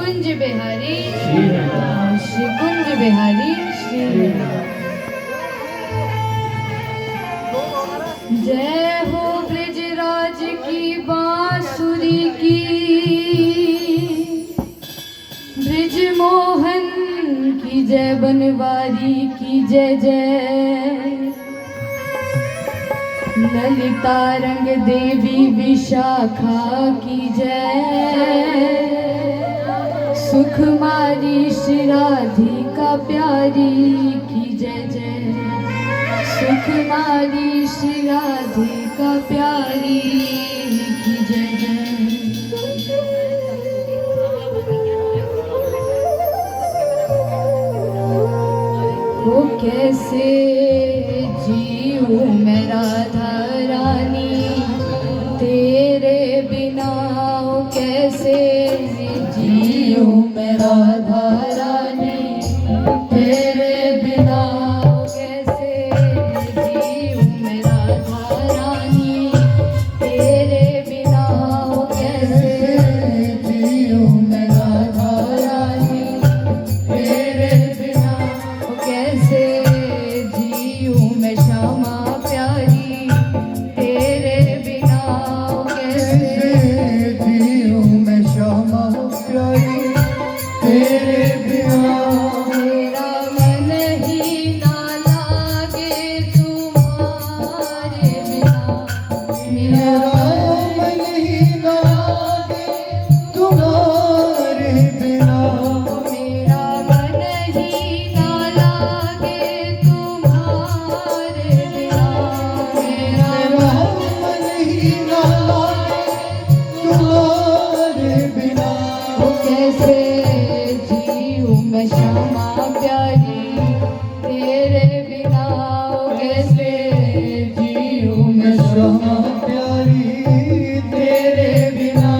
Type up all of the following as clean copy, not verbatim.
कुंज बिहारी श्री कुंज बिहारी श्री जय हो ब्रजराज की बांसुरी की, ब्रज मोहन की जय, बनवारी की जय जय, ललिता रंग देवी विशाखा की जय, सुखमारी श्री राधिका प्यारी की जय जय, सुखमारी श्री राधिका प्यारी की जय जय। वो कैसे जीऊं मैं राधा रानी तेरे बिना, वो कैसे जीऊं मैं राधा रानी तेरे बिना, वो कैसे जीऊं मैं राधा रानी तेरे बिना, वो कैसे जीऊं मैं राधा रानी तेरे बिना, वो कैसे जीऊं मैं श्यामा प्यारी तेरे बिना, वो कैसे जीऊं मैं श्यामा प्यारी तेरे बिना, मेरा मन ही ना लागे तुम्हारे बिना, मेरा मन ही ना लागे तुम्हारे बिना, मेरा मन ही ना लागे तुम्हारे बिना, मेरा मन ही ना लागे तुम्हारे बिना, वो कैसे जीऊं मैं श्यामा प्यारी तेरे बिना, वो कैसे जीऊं मैं श्यामा प्यारी तेरे बिना।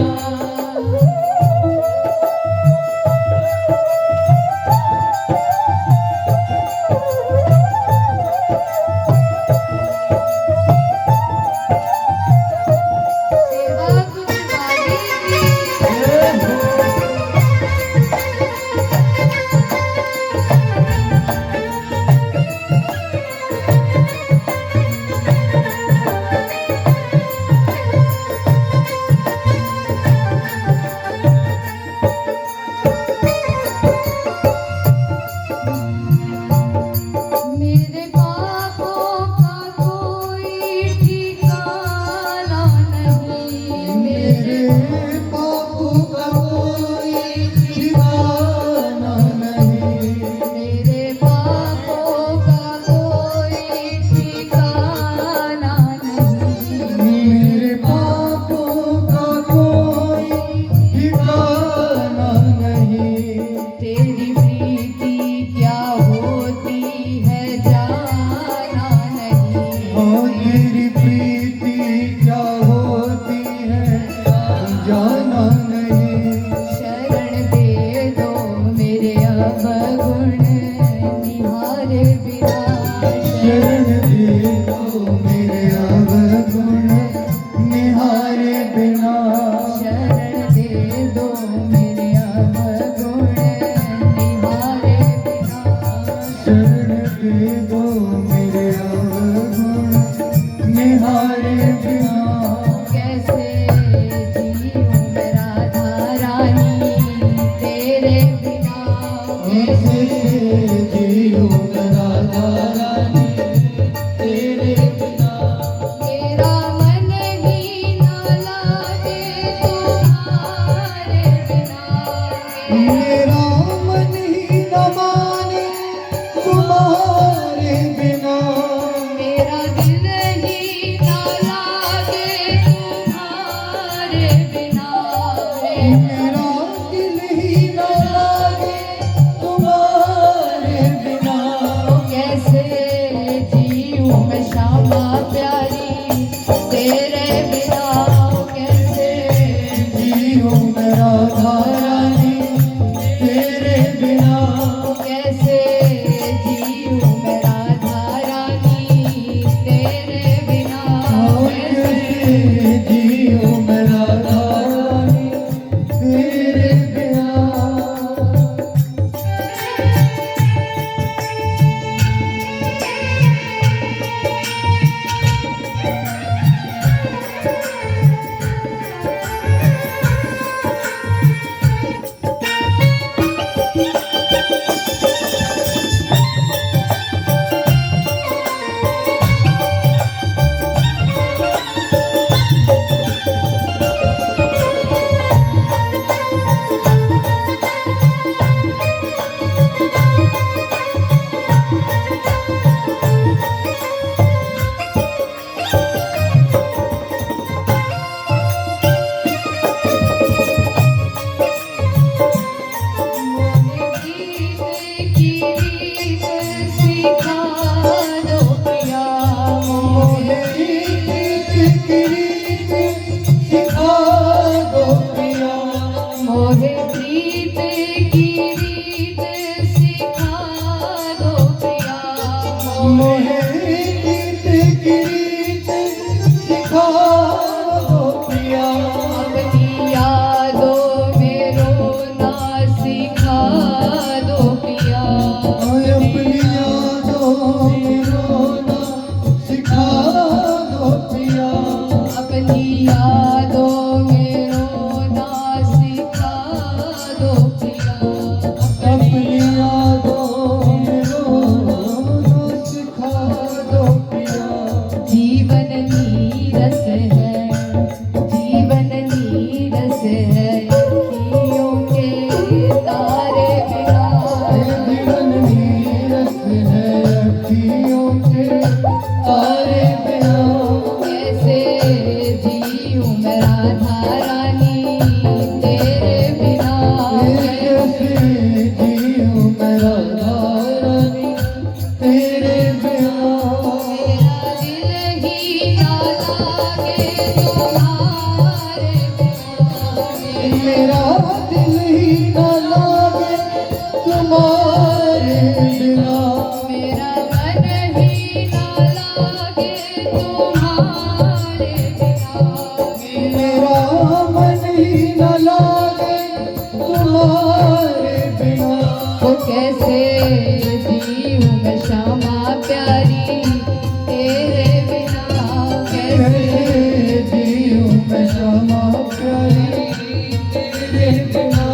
सेवा कुछ बारी की। मेरे पापों का कोई ठिकाना नहीं, मेरे पापों का कोई ठिकाना नहीं, मेरे पापों का कोई ठिकाना नहीं, मेरे पापों का कोई ठिकाना नहीं, तेरी प्रीति क्या होती है जाना नहीं, और तेरी प्रीति क्या होती है जाना नहीं, शरण दे दो मेरे अवगुण निहारे बिना, शरण दे दो मेरे अवगुण निहारे बिना, शरण दे दो मेरे अवगुण निहारे बिना, शरण दे दो मेरे अवगुण निहारे बिना, कैसे जीऊं मैं राधा रानी तेरे बिना, कैसे जीऊं मैं राधा रानी तेरे बिना, मेरा मन ही ना लागे तुम्हारे बिना, मेरा मन ही न माने तुम्हारे बिना, मेरा दिल ही ना लागे तुम्हारे बिना, मेरा दिल ही न लागे तुम्हारे बिना, कैसे जीऊं मैं श्यामा प्यारी तेरे बिना, कैसे जीऊं मैं राधा रानी तेरे बिना, कैसे जीऊं मैं राधा तुम्हारे बिना वो कैसे जीऊं मैं श्यामा प्यारी तेरे बिना कैसे कैसे जीऊं मैं श्यामा प्यारी तेरे बिना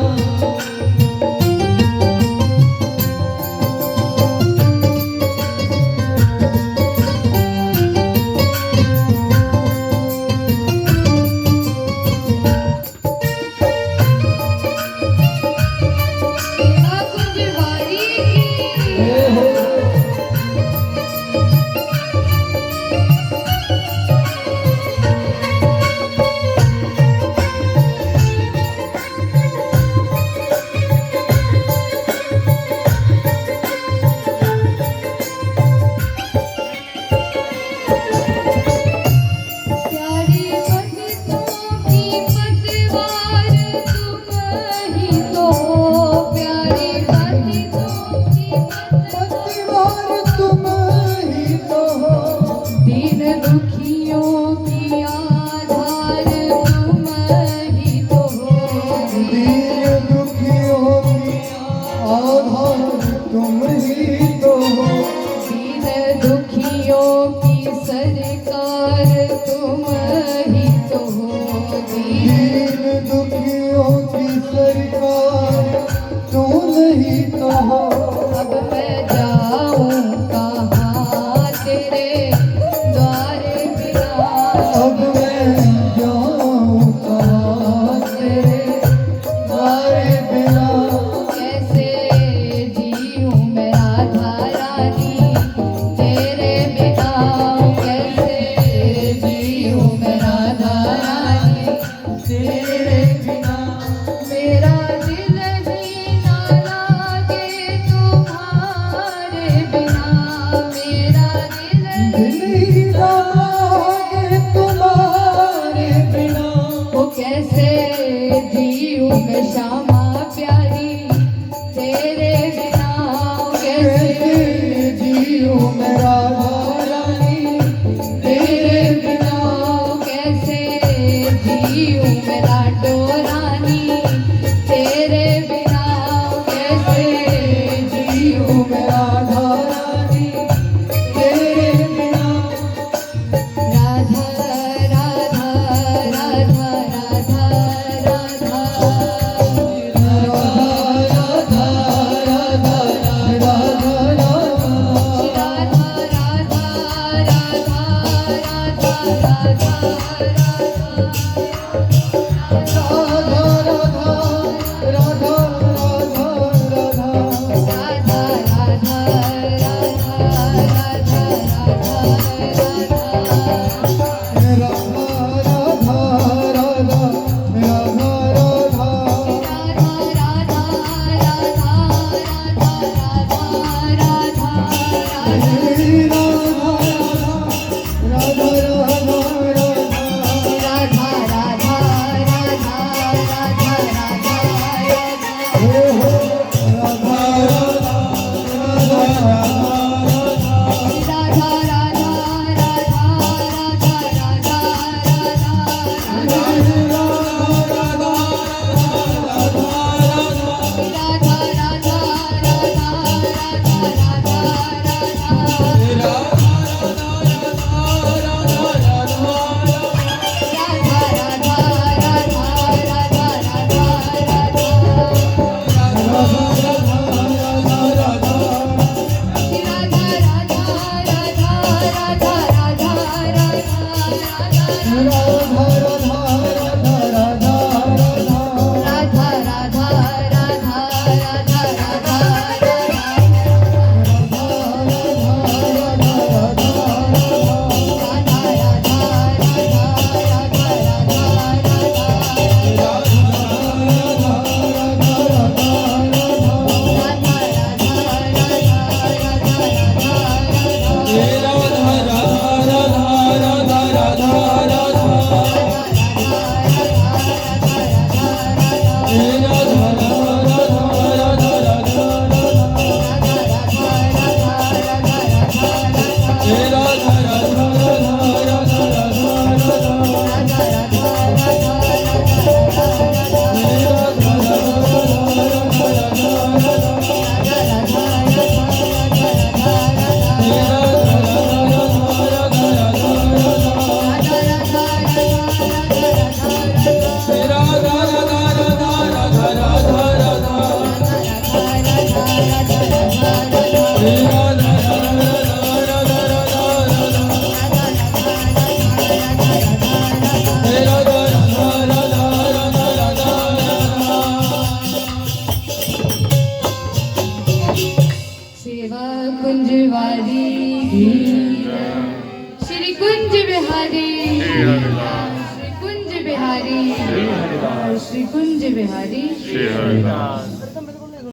सेवा कुंजवारी की सेवा कुंजवारी की श्री कुंज बिहारी श्री कुंज बिहारी श्री कुंज बिहारी श्री हरिदास